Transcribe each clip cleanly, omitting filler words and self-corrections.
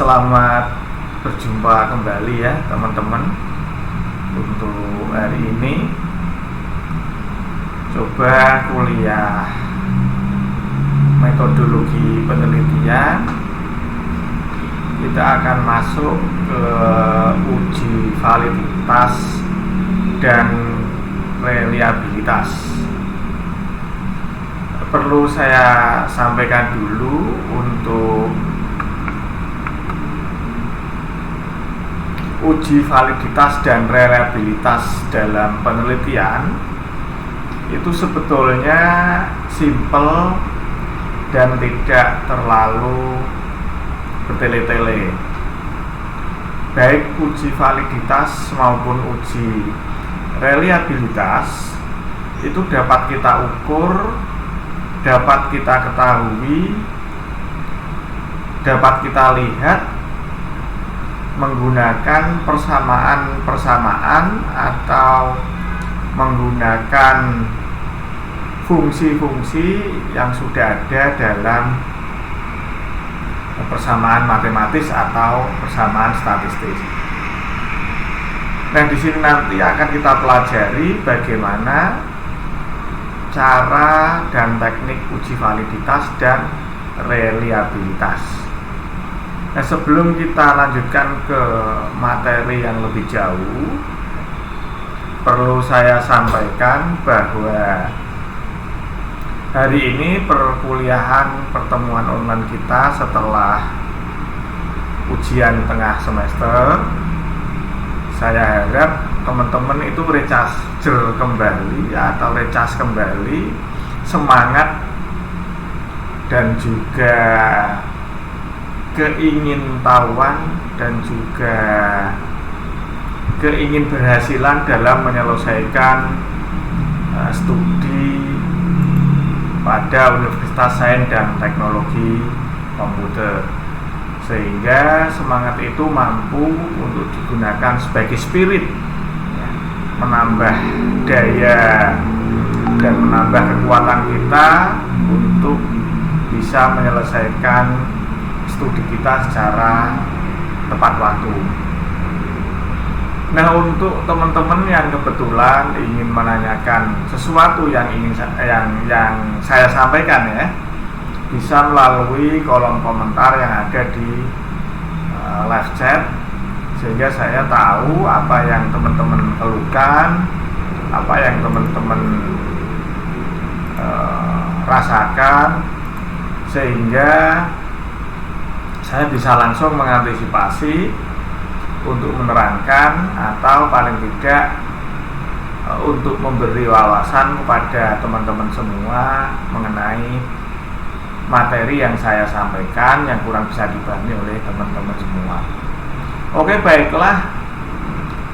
Selamat berjumpa kembali ya teman-teman. Untuk hari ini coba kuliah metodologi penelitian. Kita akan masuk ke uji validitas dan reliabilitas. Perlu saya sampaikan dulu untuk uji validitas dan reliabilitas dalam penelitian itu sebetulnya simple dan tidak terlalu bertele-tele. Baik uji validitas maupun uji reliabilitas itu dapat kita ukur, dapat kita ketahui, dapat kita lihat menggunakan persamaan-persamaan atau menggunakan fungsi-fungsi yang sudah ada dalam persamaan matematis atau persamaan statistik. Nah, di sini nanti akan kita pelajari bagaimana cara dan teknik uji validitas dan reliabilitas. Nah, sebelum kita lanjutkan ke materi yang lebih jauh, perlu saya sampaikan bahwa hari ini perkuliahan pertemuan online kita setelah ujian tengah semester. Saya harap teman-teman itu recharger kembali atau recharge kembali semangat dan juga keingintahuan dan juga keinginberhasilan dalam menyelesaikan studi pada Universitas Sains dan Teknologi Komputer, sehingga semangat itu mampu untuk digunakan sebagai spirit, menambah daya dan menambah kekuatan kita untuk bisa menyelesaikan studi kita secara tepat waktu. Nah, untuk teman-teman yang kebetulan ingin menanyakan sesuatu yang saya sampaikan ya, bisa melalui kolom komentar yang ada di live chat, sehingga saya tahu apa yang teman-teman keluhkan, apa yang teman-teman rasakan, sehingga saya bisa langsung mengantisipasi untuk menerangkan atau paling tidak untuk memberi wawasan kepada teman-teman semua mengenai materi yang saya sampaikan yang kurang bisa dipahami oleh teman-teman semua. Oke, baiklah.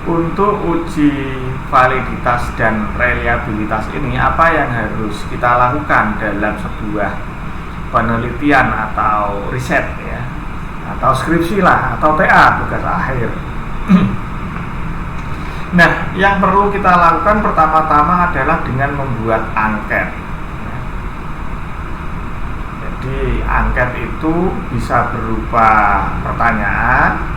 Untuk uji validitas dan reliabilitas ini, apa yang harus kita lakukan dalam sebuah penelitian atau riset ya, atau skripsi lah, atau TA, tugas akhir. Nah, yang perlu kita lakukan pertama-tama adalah dengan membuat angket. Jadi angket itu bisa berupa pertanyaan.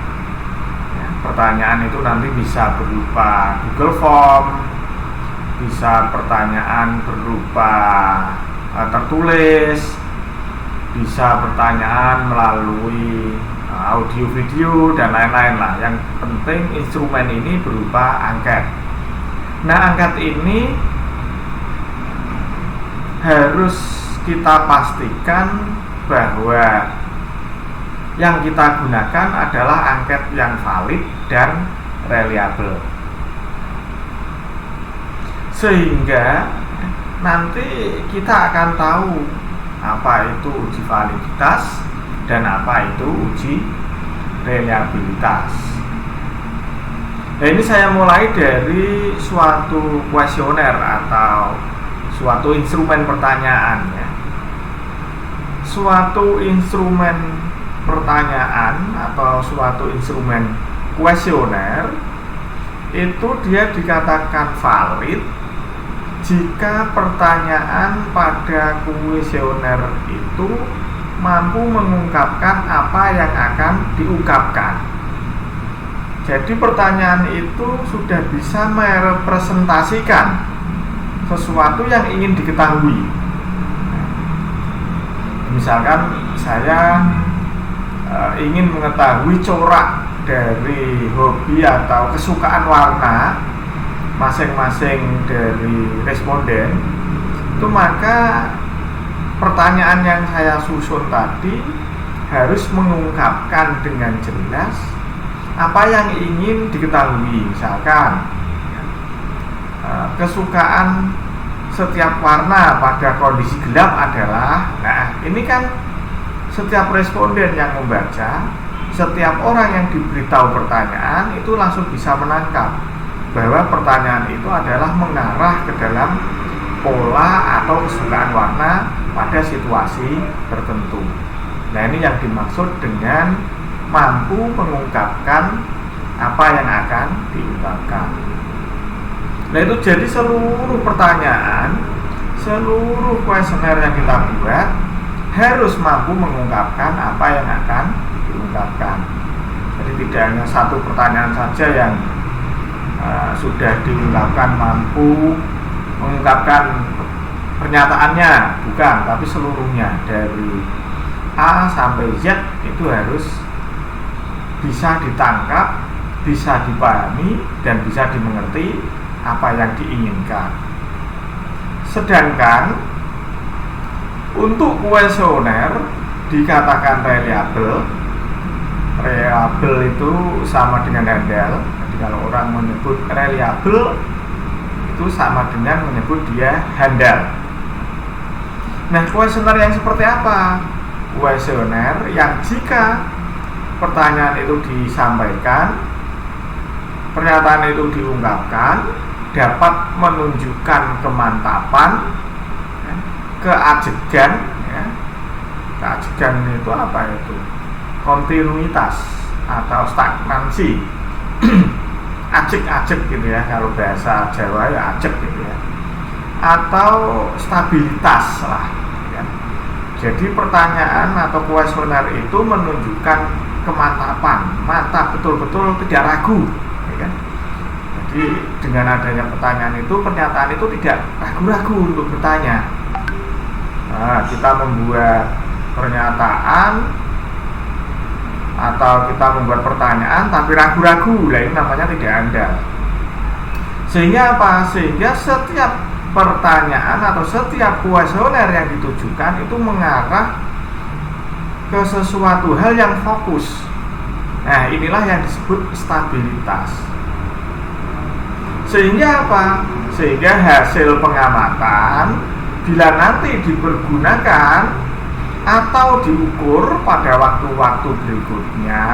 Pertanyaan itu nanti bisa berupa Google Form, bisa pertanyaan berupa tertulis, bisa pertanyaan melalui audio, video, dan lain-lain lah. Yang penting instrumen ini berupa angket. Nah, angket ini harus kita pastikan bahwa yang kita gunakan adalah angket yang valid dan reliable, sehingga nanti kita akan tahu apa itu uji validitas dan apa itu uji reliabilitas. Nah, ini saya mulai dari suatu kuesioner atau suatu instrumen pertanyaan ya. Suatu instrumen pertanyaan atau suatu instrumen kuesioner itu dia dikatakan valid jika pertanyaan pada kuesioner itu mampu mengungkapkan apa yang akan diungkapkan. Jadi pertanyaan itu sudah bisa merepresentasikan sesuatu yang ingin diketahui. Misalkan saya ingin mengetahui corak dari hobi atau kesukaan warna masing-masing dari responden, itu maka pertanyaan yang saya susun tadi harus mengungkapkan dengan jelas apa yang ingin diketahui. Misalkan kesukaan setiap warna pada kondisi gelap adalah, nah ini kan setiap responden yang membaca, setiap orang yang diberitahu pertanyaan itu langsung bisa menangkap bahwa pertanyaan itu adalah mengarah ke dalam pola atau kesukaan warna pada situasi tertentu. Nah ini yang dimaksud dengan mampu mengungkapkan apa yang akan diungkapkan. Nah itu jadi seluruh pertanyaan, seluruh kuesioner yang kita buat harus mampu mengungkapkan apa yang akan diungkapkan. Jadi tidak hanya satu pertanyaan saja yang sudah diungkapkan mampu mengungkapkan pernyataannya, bukan, tapi seluruhnya dari A sampai Z itu harus bisa ditangkap, bisa dipahami, dan bisa dimengerti apa yang diinginkan. Sedangkan untuk kuesioner dikatakan reliable. Reliable itu sama dengan handal. Jadi kalau orang menyebut reliable itu sama dengan menyebut dia handal. Nah, kuesioner yang seperti apa? Kuesioner yang jika pertanyaan itu disampaikan, pernyataan itu diungkapkan, dapat menunjukkan kemantapan, keajegan, ya. Keajegan itu apa itu? Kontinuitas atau stagnansi. Ajek-ajek gitu ya, kalau bahasa Jawa ya ajek gitu ya. Atau stabilitas lah ya. Jadi pertanyaan atau kuesioner itu menunjukkan kemantapan, mantap, betul-betul tidak ragu ya kan? Jadi dengan adanya pertanyaan itu, pernyataan itu tidak ragu-ragu untuk bertanya. Nah, kita membuat pernyataan atau kita membuat pertanyaan tapi ragu-ragu, lah ini namanya tidak handal. Sehingga apa? Sehingga setiap pertanyaan atau setiap kuesioner yang ditujukan itu mengarah ke sesuatu hal yang fokus. Nah, inilah yang disebut stabilitas. Sehingga apa? Sehingga hasil pengamatan bila nanti dipergunakan atau diukur pada waktu-waktu berikutnya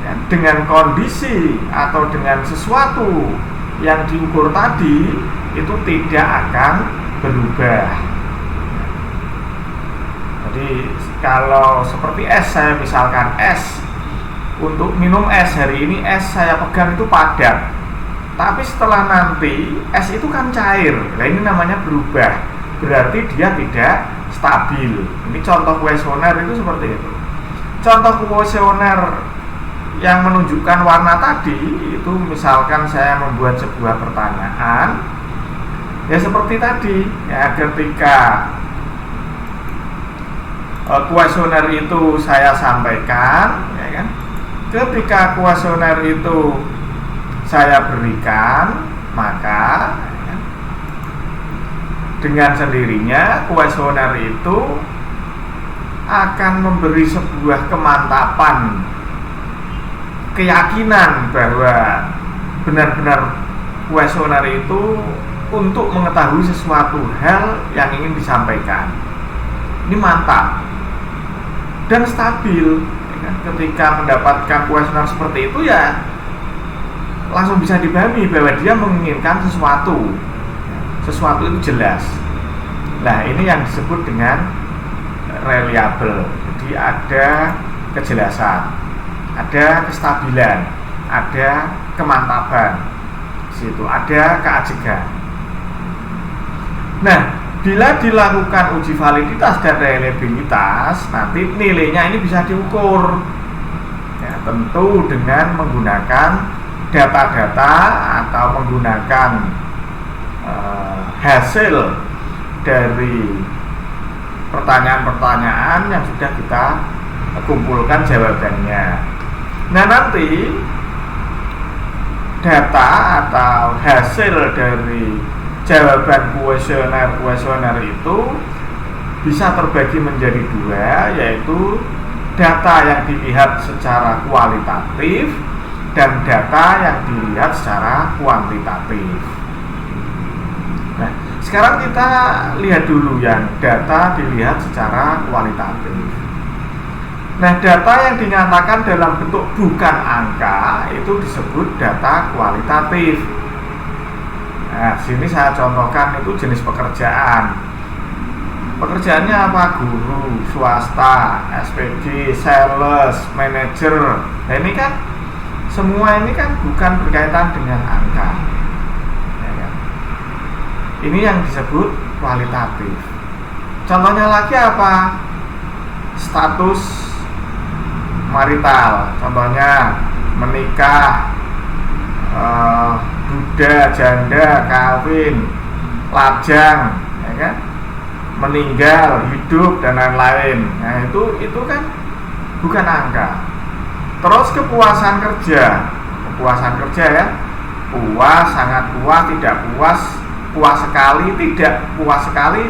ya, dengan kondisi atau dengan sesuatu yang diukur tadi itu tidak akan berubah. Jadi kalau seperti es, saya misalkan es, untuk minum es hari ini es saya pegang itu padat, tapi setelah nanti es itu kan cair. Nah ini namanya berubah, berarti dia tidak stabil. Ini contoh kuesioner itu seperti itu. Contoh kuesioner yang menunjukkan warna tadi itu misalkan saya membuat sebuah pertanyaan, ya seperti tadi ya, ketika kuesioner itu saya sampaikan ya kan, ketika kuesioner itu saya berikan, maka dengan sendirinya kuesioner itu akan memberi sebuah kemantapan, keyakinan bahwa benar-benar kuesioner itu untuk mengetahui sesuatu hal yang ingin disampaikan. Ini mantap dan stabil. Ketika mendapatkan kuesioner seperti itu ya langsung bisa dipahami bahwa dia menginginkan sesuatu itu jelas. Nah ini yang disebut dengan reliable. Jadi ada kejelasan, ada kestabilan, ada kemantapan, situ ada keajegan. Nah Bila dilakukan uji validitas dan reliabilitas, nanti nilainya ini bisa diukur. Ya, tentu dengan menggunakan data-data atau menggunakan hasil dari pertanyaan-pertanyaan yang sudah kita kumpulkan jawabannya. Nah, nanti data atau hasil dari jawaban kuesioner itu bisa terbagi menjadi dua, yaitu data yang dilihat secara kualitatif dan data yang dilihat secara kuantitatif. Nah, sekarang kita lihat dulu yang data dilihat secara kualitatif. Nah, data yang dinyatakan dalam bentuk bukan angka itu disebut data kualitatif. Nah, sini saya contohkan itu jenis pekerjaan. Pekerjaannya apa? Guru, swasta, SPG, sales, manajer. Nah, ini kan semua ini kan bukan berkaitan dengan angka. Ya, kan? Ini yang disebut kualitatif. Contohnya lagi apa? Status marital, contohnya menikah, duda, janda, kawin, lajang, ya kan? Meninggal, hidup dan lain-lain. Nah, itu kan bukan angka. Terus kepuasan kerja ya, puas, sangat puas, tidak puas, puas sekali, tidak puas sekali,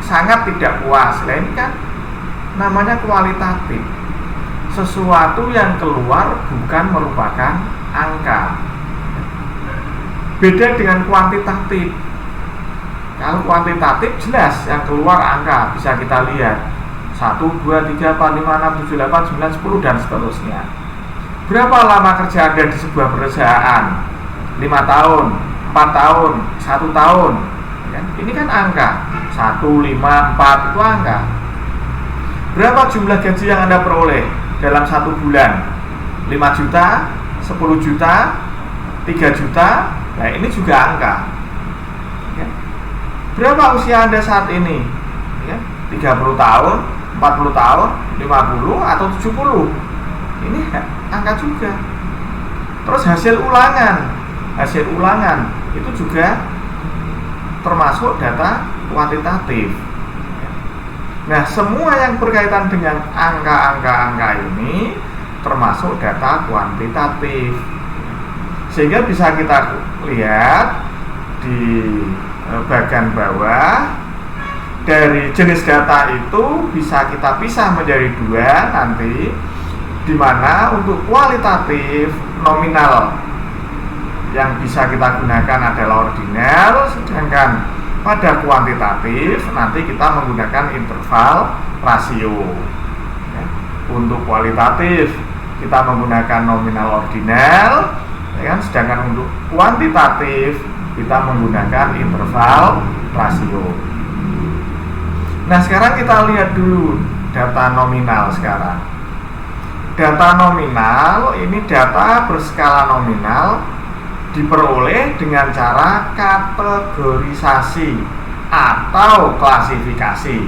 sangat tidak puas. Nah, ini kan namanya kualitatif. Sesuatu yang keluar bukan merupakan angka. Beda dengan kuantitatif. Kalau kuantitatif jelas yang keluar angka, bisa kita lihat 1, 2, 3, 4, 5, 6, 7, 8, 9, 10 dan seterusnya. Berapa lama kerja Anda di sebuah perusahaan? 5 tahun, 4 tahun, 1 tahun. Ini kan angka 1, 5, 4 itu angka. Berapa jumlah gaji yang Anda peroleh dalam 1 bulan? 5 juta, 10 juta, 3 juta. Nah, ini juga angka. Berapa usia Anda saat ini? 30 tahun, 40 tahun, 50 atau 70. Ini angka juga. Terus hasil ulangan itu juga termasuk data kuantitatif. Nah, semua yang berkaitan dengan angka-angka ini termasuk data kuantitatif. Sehingga bisa kita lihat di bagian bawah, dari jenis data itu bisa kita pisah menjadi dua nanti, di mana untuk kualitatif nominal yang bisa kita gunakan adalah ordinal, sedangkan pada kuantitatif nanti kita menggunakan interval rasio. Untuk kualitatif kita menggunakan nominal ordinal, ya kan? Sedangkan untuk kuantitatif kita menggunakan interval rasio. Nah, sekarang kita lihat dulu data nominal sekarang. Data nominal ini data berskala nominal diperoleh dengan cara kategorisasi atau klasifikasi.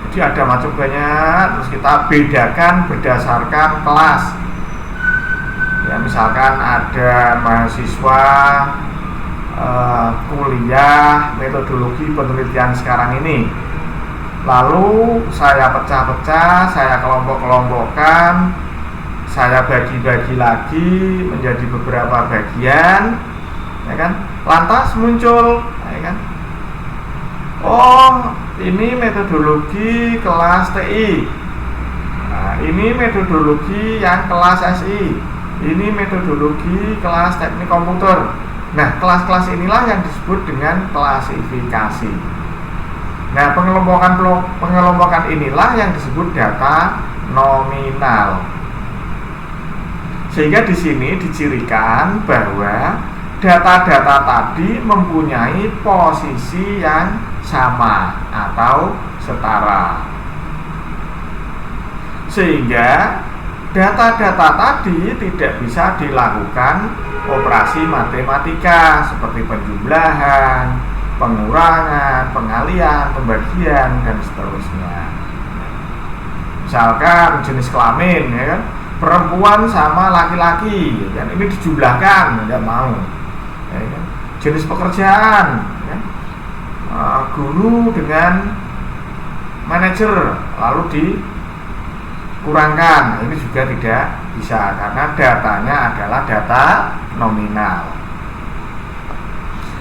Jadi ada macam banyak, terus kita bedakan berdasarkan kelas. Ya, misalkan ada mahasiswa kuliah metodologi penelitian sekarang ini, lalu saya pecah-pecah, saya kelompok-kelompokkan, saya bagi-bagi lagi menjadi beberapa bagian, ya kan? Lantas muncul, ya kan? Oh, ini metodologi kelas TI. Nah, ini metodologi yang kelas SI. Ini metodologi kelas teknik komputer. Nah, kelas-kelas inilah yang disebut dengan klasifikasi. Nah, pengelompokan inilah yang disebut data nominal. Sehingga di sini dicirikan bahwa data-data tadi mempunyai posisi yang sama atau setara. Sehingga data-data tadi tidak bisa dilakukan operasi matematika seperti penjumlahan, pengurangan, pengalian, pembagian, dan seterusnya. Misalkan jenis kelamin, ya kan, perempuan sama laki-laki, ya kan, ini dijumlahkan, nggak mau, ya kan. Jenis pekerjaan, ya, guru dengan manajer lalu dikurangkan, ini juga tidak bisa karena datanya adalah data nominal.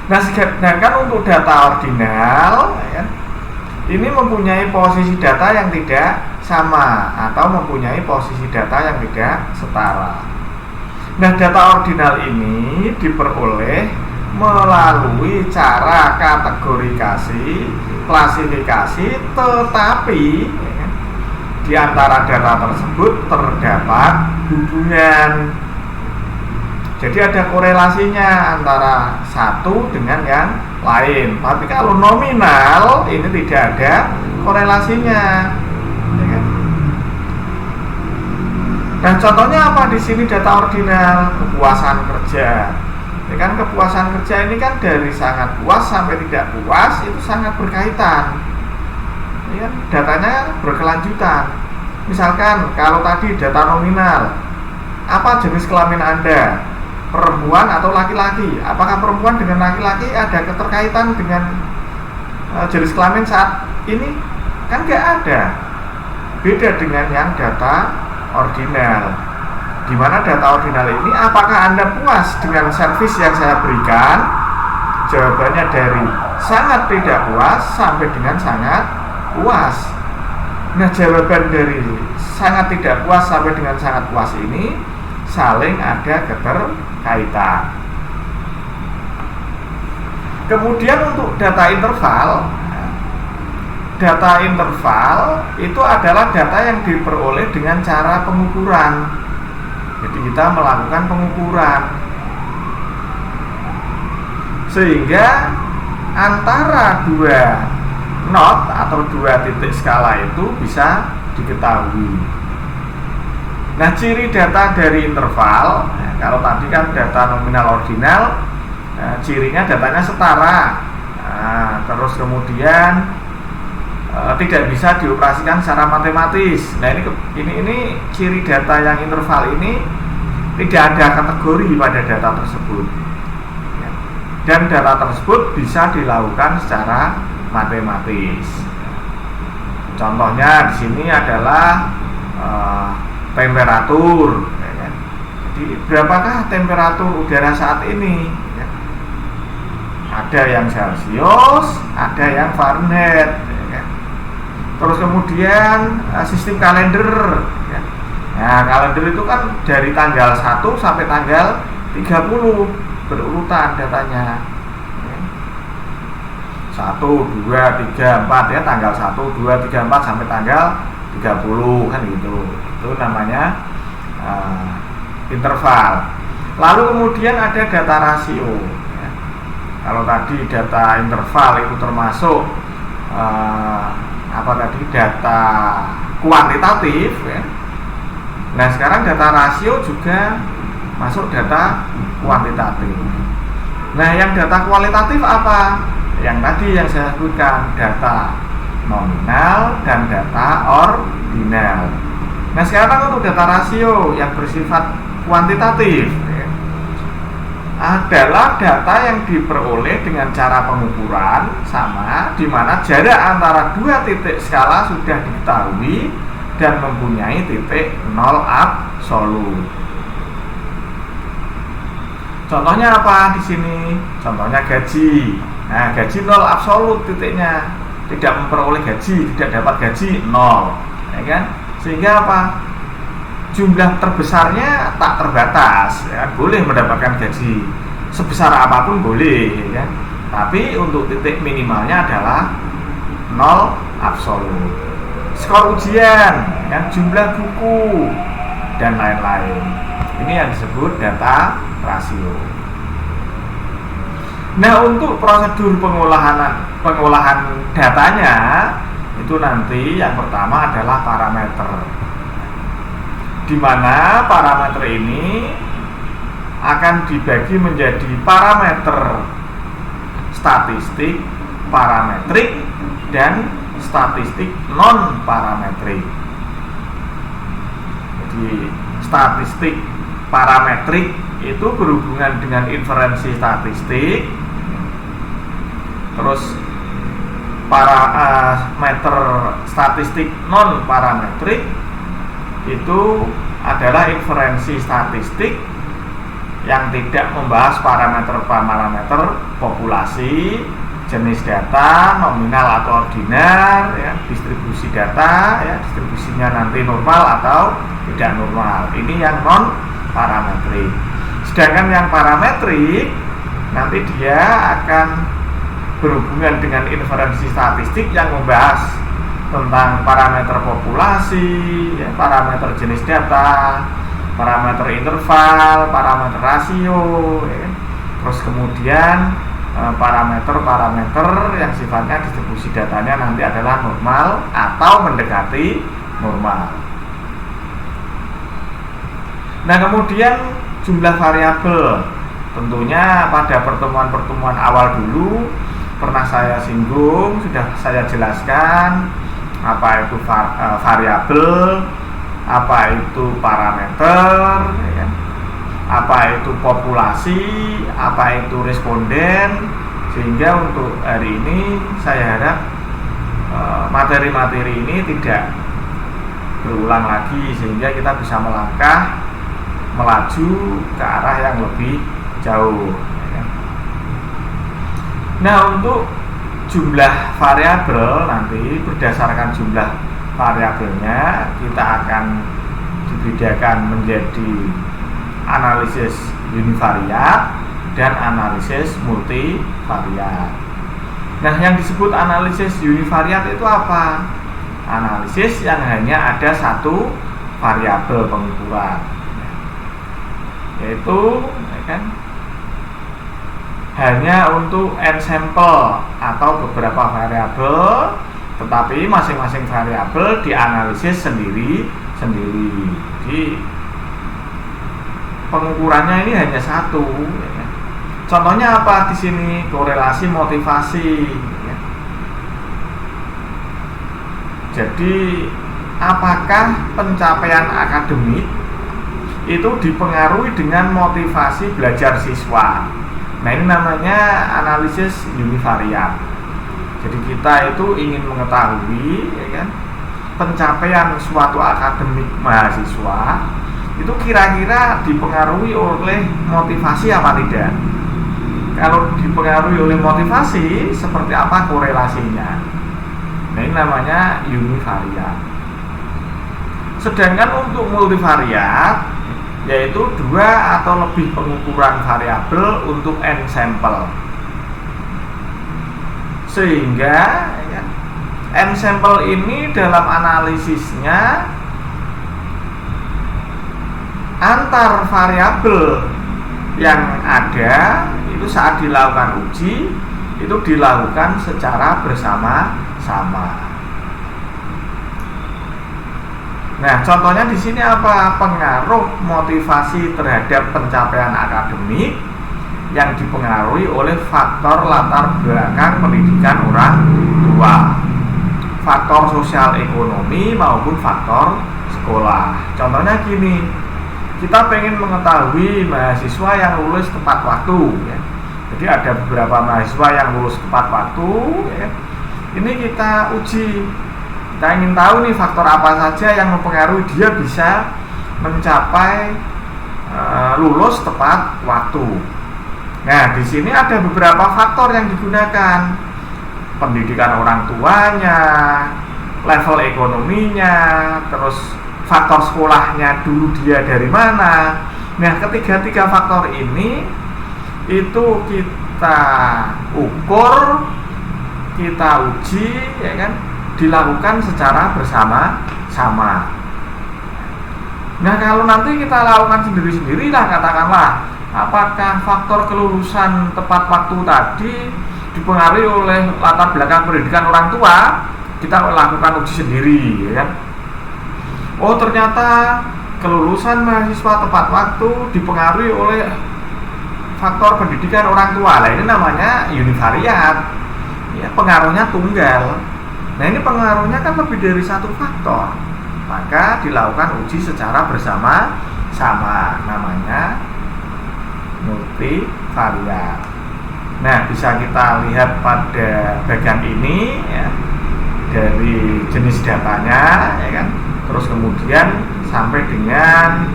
Nah, sedangkan untuk data ordinal, ya, ini mempunyai posisi data yang tidak sama atau mempunyai posisi data yang tidak setara. Nah, data ordinal ini diperoleh melalui cara kategorifikasi, klasifikasi, tetapi ya, di antara data tersebut terdapat hubungan. Jadi ada korelasinya antara satu dengan yang lain. Tapi kalau nominal ini tidak ada korelasinya. Ya kan? Dan contohnya apa di sini data ordinal? Kepuasan kerja. Ya kan, kepuasan kerja ini kan dari sangat puas sampai tidak puas itu sangat berkaitan. Ya kan? Datanya berkelanjutan. Misalkan kalau tadi data nominal, apa jenis kelamin Anda? Perempuan atau laki-laki? Apakah perempuan dengan laki-laki ada keterkaitan dengan jenis kelamin saat ini? Kan nggak ada. Beda dengan yang data ordinal. Di mana data ordinal ini, apakah Anda puas dengan servis yang saya berikan? Jawabannya dari sangat tidak puas sampai dengan sangat puas. Nah, jawaban dari sangat tidak puas sampai dengan sangat puas ini saling ada keterkaitan. Kemudian untuk data interval itu adalah data yang diperoleh dengan cara pengukuran. Jadi kita melakukan pengukuran sehingga antara dua not atau dua titik skala itu bisa diketahui. Nah, ciri data dari interval, kalau tadi kan data nominal ordinal, cirinya datanya setara, terus kemudian tidak bisa dioperasikan secara matematis. Nah, ini ciri data yang interval ini tidak ada kategori pada data tersebut, dan data tersebut bisa dilakukan secara matematis. Contohnya di sini adalah temperatur, ya kan? Jadi berapakah temperatur udara saat ini? Ya. Ada yang Celcius, ada yang Fahrenheit, ya kan? Terus kemudian sistem kalender, ya. Nah, kalender itu kan dari tanggal 1 sampai tanggal 30 berurutan datanya. 1, 2, 3, 4 ya, tanggal 1, 2, 3, 4 sampai tanggal 30 kan gitu. Itu namanya interval. Lalu kemudian ada data rasio ya. Kalau tadi data interval itu termasuk data kuantitatif ya. Nah, sekarang data rasio juga masuk data kuantitatif. Nah, yang data kualitatif apa? Yang tadi yang saya sebutkan, data nominal dan data ordinal. Nah, sekarang untuk data rasio yang bersifat kuantitatif ya, adalah data yang diperoleh dengan cara pengukuran sama, di mana jarak antara dua titik skala sudah diketahui dan mempunyai titik nol absolut. Contohnya apa di sini? Contohnya gaji. Nah, gaji nol absolut titiknya, tidak memperoleh gaji, tidak dapat gaji nol, ya kan? Sehingga apa? Jumlah terbesarnya tak terbatas, ya, boleh mendapatkan gaji sebesar apapun boleh, ya kan? Tapi untuk titik minimalnya adalah nol absolut. Skor ujian, ya kan? Jumlah buku dan lain-lain. Ini yang disebut data rasio. Nah, untuk prosedur pengolahan datanya itu nanti yang pertama adalah parameter, di mana parameter ini akan dibagi menjadi parameter statistik parametrik dan statistik non parametrik. Jadi statistik parametrik itu berhubungan dengan inferensi statistik. Terus parameter statistik non parametrik itu adalah inferensi statistik yang tidak membahas parameter-parameter populasi, jenis data, nominal atau ordinar, ya, distribusi data, ya, distribusinya nanti normal atau tidak normal. Ini yang non parametrik. Sedangkan yang parametrik nanti dia akan berhubungan dengan inferensi statistik yang membahas tentang parameter populasi, ya, parameter jenis data, parameter interval, parameter rasio, ya. Terus kemudian parameter-parameter yang sifatnya distribusi datanya nanti adalah normal atau mendekati normal. Nah, kemudian jumlah variabel, tentunya pada pertemuan-pertemuan awal dulu pernah saya singgung, sudah saya jelaskan apa itu variabel, apa itu parameter, ya, apa itu populasi, apa itu responden, sehingga untuk hari ini saya harap materi-materi ini tidak berulang lagi, sehingga kita bisa melaju ke arah yang lebih jauh. Nah, untuk jumlah variabel nanti berdasarkan jumlah variabelnya kita akan dibedakan menjadi analisis univariat dan analisis multivariat. Nah, yang disebut analisis univariat itu apa? Analisis yang hanya ada satu variabel pengukuran, yaitu hanya untuk n sampel atau beberapa variabel, tetapi masing-masing variabel dianalisis sendiri-sendiri. Jadi pengukurannya ini hanya satu. Ya. Contohnya apa di sini? Korelasi motivasi. Ya. Jadi apakah pencapaian akademik itu dipengaruhi dengan motivasi belajar siswa? Nah, ini namanya analisis univariat. Jadi kita itu ingin mengetahui, ya kan, pencapaian suatu akademik mahasiswa itu kira-kira dipengaruhi oleh motivasi apa tidak. Kalau dipengaruhi oleh motivasi, seperti apa korelasinya? Nah, ini namanya univariat. Sedangkan untuk multivariat, yaitu 2 atau lebih pengukuran variabel untuk n sampel. Sehingga ya, n sampel ini dalam analisisnya antar variabel yang ada itu saat dilakukan uji itu dilakukan secara bersama-sama. Nah, contohnya di sini apa? Pengaruh motivasi terhadap pencapaian akademik yang dipengaruhi oleh faktor latar belakang pendidikan orang tua, faktor sosial ekonomi maupun faktor sekolah. Contohnya gini, kita pengen mengetahui mahasiswa yang lulus tepat waktu, ya. Jadi ada beberapa mahasiswa yang lulus tepat waktu, ya. Ini kita uji. Kita ingin tahu nih faktor apa saja yang mempengaruhi dia bisa mencapai lulus tepat waktu. Nah, di sini ada beberapa faktor yang digunakan. Pendidikan orang tuanya, level ekonominya, terus faktor sekolahnya dulu dia dari mana. Nah, ketiga faktor ini itu kita ukur, kita uji, ya kan? Dilakukan secara bersama-sama. Nah, kalau nanti kita lakukan sendiri-sendiri lah, katakanlah apakah faktor kelulusan tepat waktu tadi dipengaruhi oleh latar belakang pendidikan orang tua, kita lakukan uji sendiri, ya kan? Oh, ternyata kelulusan mahasiswa tepat waktu dipengaruhi oleh faktor pendidikan orang tua. Nah, ini namanya univariat. Ya, pengaruhnya tunggal. Nah, ini pengaruhnya kan lebih dari satu faktor. Maka dilakukan uji secara bersama-sama, namanya multivariat. Nah, bisa kita lihat pada bagian ini ya, dari jenis datanya ya kan, terus kemudian sampai dengan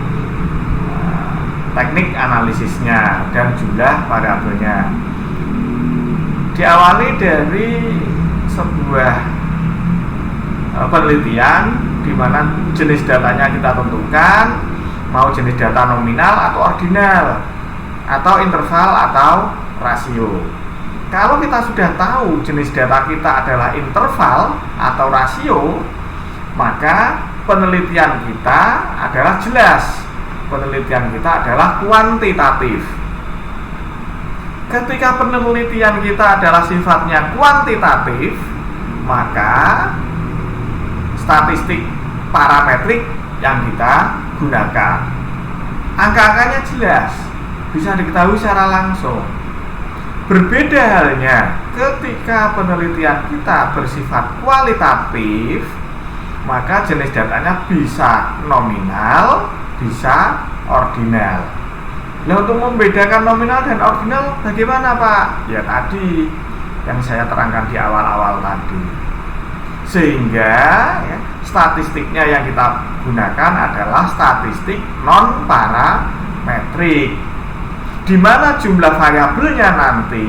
teknik analisisnya dan jumlah variabelnya. Diawali dari sebuah penelitian di mana jenis datanya kita tentukan, mau jenis data nominal atau ordinal, atau interval atau rasio. Kalau kita sudah tahu jenis data kita adalah interval atau rasio, maka penelitian kita adalah jelas. Penelitian kita adalah kuantitatif. Ketika penelitian kita adalah sifatnya kuantitatif, maka statistik parametrik yang kita gunakan, angka-angkanya jelas, bisa diketahui secara langsung. Berbeda halnya ketika penelitian kita bersifat kualitatif, maka jenis datanya bisa nominal, bisa ordinal. Nah, untuk membedakan nominal dan ordinal bagaimana, Pak? Ya tadi yang saya terangkan di awal-awal tadi. Sehingga ya, statistiknya yang kita gunakan adalah statistik non parametrik, di mana jumlah variabelnya nanti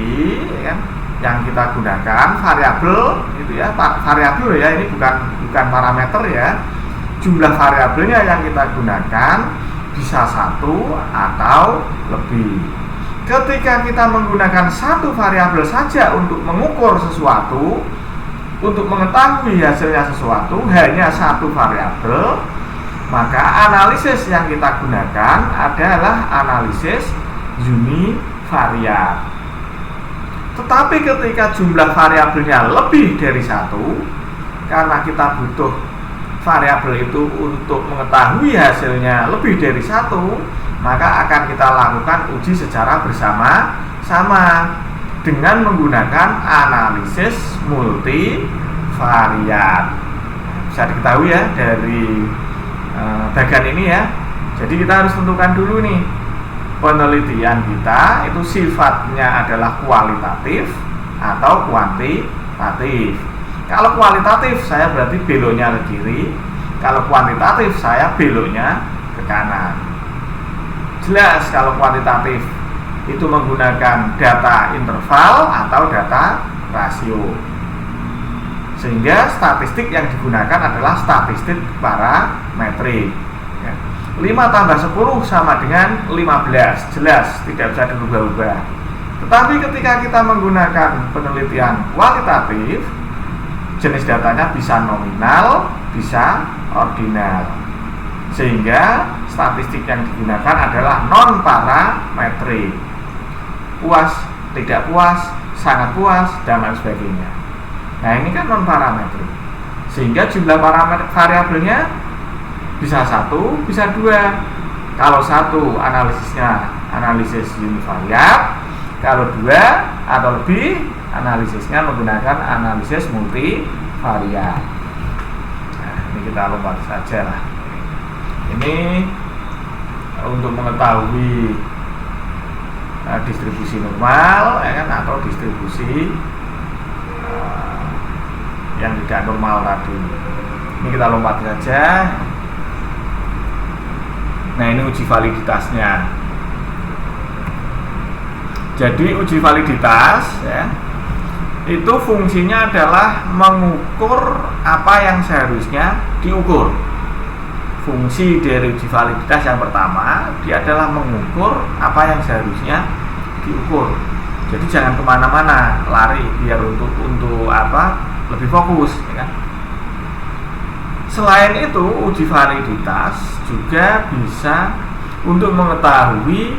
ya, yang kita gunakan variabel itu ya, variabel ya, ini bukan parameter ya. Jumlah variabelnya yang kita gunakan bisa satu atau lebih. Ketika kita menggunakan satu variabel saja untuk mengukur sesuatu, untuk mengetahui hasilnya sesuatu, hanya satu variabel, maka analisis yang kita gunakan adalah analisis univariat. Tetapi ketika jumlah variabelnya lebih dari satu, karena kita butuh variabel itu untuk mengetahui hasilnya lebih dari satu, maka akan kita lakukan uji secara bersama-sama dengan menggunakan analisis multivariat. Bisa diketahui ya dari bagian ini ya. Jadi kita harus tentukan dulu nih, penelitian kita itu sifatnya adalah kualitatif atau kuantitatif. Kalau kualitatif saya berarti beloknya ke kiri, kalau kuantitatif saya beloknya ke kanan. Jelas kalau kuantitatif itu menggunakan data interval atau data rasio, sehingga statistik yang digunakan adalah statistik parametrik ya. 5 tambah 10 sama dengan 15, jelas tidak bisa dirubah-ubah. Tetapi ketika kita menggunakan penelitian kualitatif, jenis datanya bisa nominal, bisa ordinal, sehingga statistik yang digunakan adalah non parametrik. Puas, tidak puas, sangat puas, dan lain sebagainya. Nah, ini kan non parametrik, sehingga jumlah parameter variabelnya bisa satu, bisa dua. Kalau satu analisisnya analisis univariat, kalau dua atau lebih analisisnya menggunakan analisis multivariat. Nah, ini kita lompat saja lah. Ini untuk mengetahui distribusi normal ya kan, atau distribusi yang tidak normal tadi. Ini kita lompat saja. Nah, ini uji validitasnya. Jadi uji validitas ya, itu fungsinya adalah mengukur apa yang seharusnya diukur. Fungsi dari uji validitas yang pertama, dia adalah mengukur apa yang seharusnya diukur. Jadi jangan kemana-mana lari biar untuk apa, lebih fokus ya kan? Selain itu, uji validitas juga bisa untuk mengetahui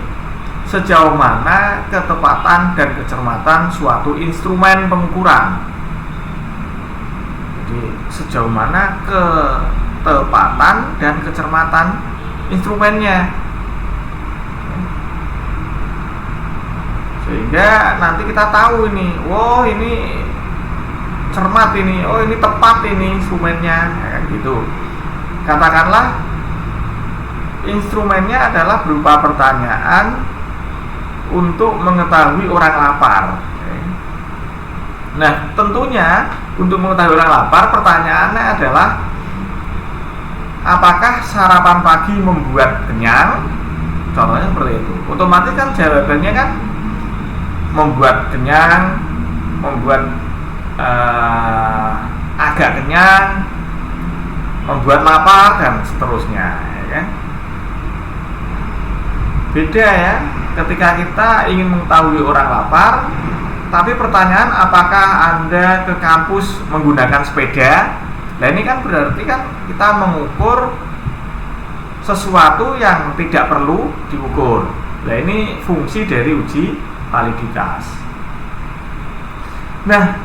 sejauh mana ketepatan dan kecermatan suatu instrumen pengukuran. Jadi sejauh mana ketepatan dan kecermatan instrumennya. sehingga nanti kita tahu ini, oh ini cermat ini, oh ini tepat ini instrumennya, kayak gitu. Katakanlah instrumennya adalah berupa pertanyaan untuk mengetahui orang lapar. Nah, tentunya untuk mengetahui orang lapar, pertanyaannya adalah apakah sarapan pagi membuat kenyang? Contohnya seperti itu. Otomatis kan jawabannya kan membuat kenyang, membuat agak kenyang, membuat lapar, dan seterusnya, ya kan? Beda ya, ketika kita ingin mengetahui orang lapar, tapi pertanyaan apakah Anda ke kampus menggunakan sepeda? Nah ini kan berarti kan kita mengukur sesuatu yang tidak perlu diukur. Nah ini fungsi dari uji validitas. Nah,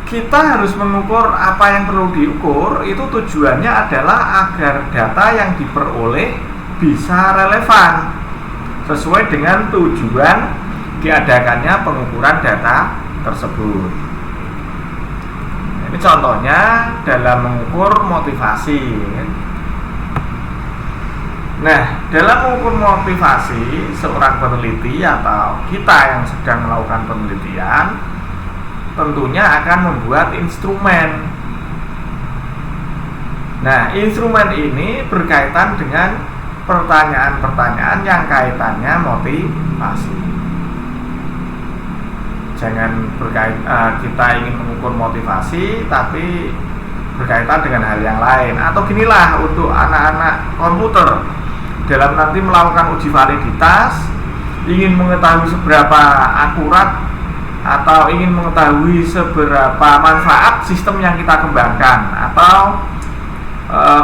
kita harus mengukur apa yang perlu diukur. Itu tujuannya adalah agar data yang diperoleh bisa relevan sesuai dengan tujuan diadakannya pengukuran data tersebut. Ini contohnya dalam mengukur motivasi. Nah, dalam mengukur motivasi seorang peneliti atau kita yang sedang melakukan penelitian, tentunya akan membuat instrumen. Nah, instrumen ini berkaitan dengan pertanyaan-pertanyaan yang kaitannya motivasi. Jangan kita ingin mengukur motivasi tapi berkaitan dengan hal yang lain. Atau ginilah, untuk anak-anak komputer dalam nanti melakukan uji validitas, ingin mengetahui seberapa akurat atau ingin mengetahui seberapa manfaat sistem yang kita kembangkan atau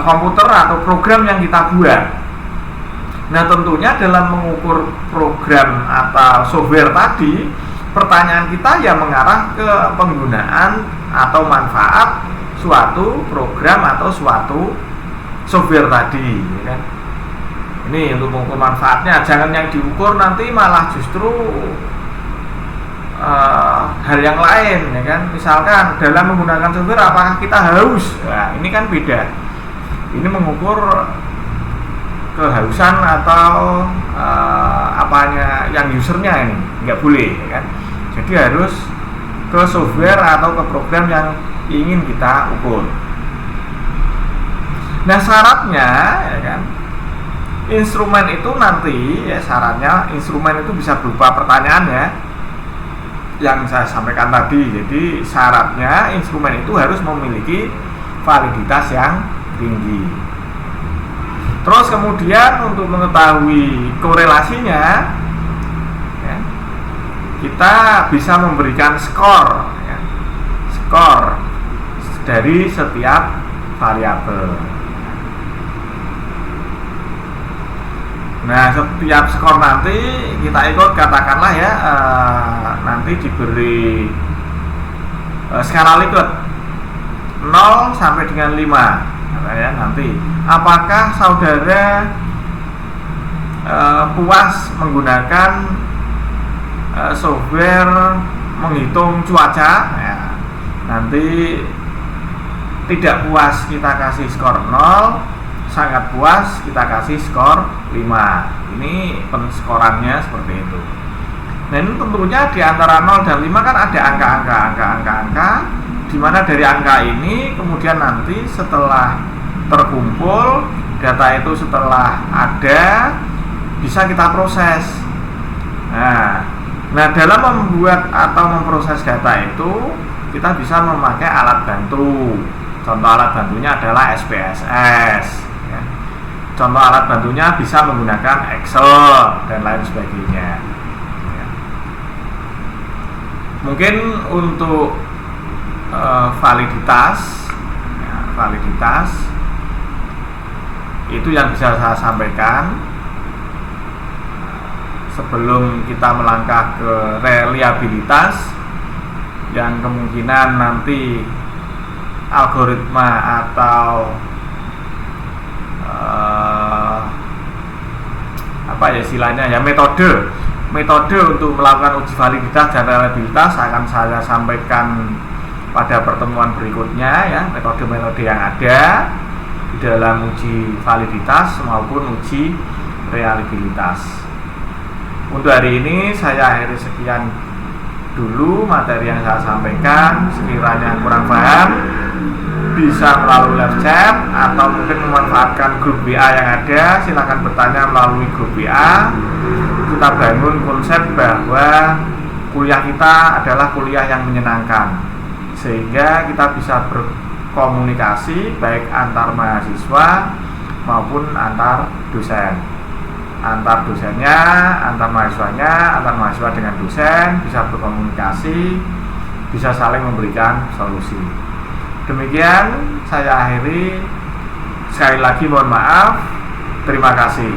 komputer atau program yang kita buat. Nah, tentunya dalam mengukur program atau software tadi, pertanyaan kita ya mengarah ke penggunaan atau manfaat suatu program atau suatu software tadi, ya kan? Ini untuk mengukur manfaatnya, jangan yang diukur nanti malah justru hal yang lain, ya kan? Misalkan dalam menggunakan software apakah kita haus? Nah, ini kan beda. Ini mengukur kehausan atau apanya yang usernya, ini nggak boleh, ya kan? Jadi harus ke software atau ke program yang ingin kita ukur. Nah, syaratnya, ya kan, instrumen itu nanti ya syaratnya instrumen itu bisa berupa pertanyaan ya, yang saya sampaikan tadi. Jadi syaratnya instrumen itu harus memiliki validitas yang tinggi. Terus kemudian untuk mengetahui korelasinya, ya, kita bisa memberikan skor, ya, skor dari setiap variabel. Nah, setiap skor nanti kita ikut, katakanlah ya, nanti diberi skala Likert 0 sampai dengan 5, ya, nanti apakah saudara puas menggunakan software menghitung cuaca, ya, nanti tidak puas kita kasih skor 0, sangat puas kita kasih skor 5. Ini penskorannya seperti itu. Nah, ini tentunya di antara 0 dan 5 kan ada angka-angka, di mana dari angka ini kemudian nanti setelah terkumpul data itu, setelah ada, bisa kita proses. Nah, dalam membuat atau memproses data itu kita bisa memakai alat bantu. Contoh alat bantunya adalah SPSS. Contoh alat bantunya bisa menggunakan Excel dan lain sebagainya. Mungkin untuk validitas itu yang bisa saya sampaikan. Sebelum kita melangkah ke reliabilitas, yang kemungkinan nanti algoritma atau apa ya istilahnya ya, metode metode untuk melakukan uji validitas dan reliabilitas akan saya sampaikan pada pertemuan berikutnya ya, metode-metode yang ada di dalam uji validitas maupun uji reliabilitas. Untuk hari ini saya akhiri sekian dulu materi yang saya sampaikan. Sekiranya kurang paham bisa melalui live chat atau mungkin memanfaatkan grup WA yang ada, silakan bertanya melalui grup WA. Kita bangun konsep bahwa kuliah kita adalah kuliah yang menyenangkan, sehingga kita bisa berkomunikasi baik antar mahasiswa maupun antar dosen, antar dosennya, antar mahasiswanya, antar mahasiswa dengan dosen bisa berkomunikasi, bisa saling memberikan solusi. Demikian saya akhiri, sekali lagi mohon maaf, terima kasih.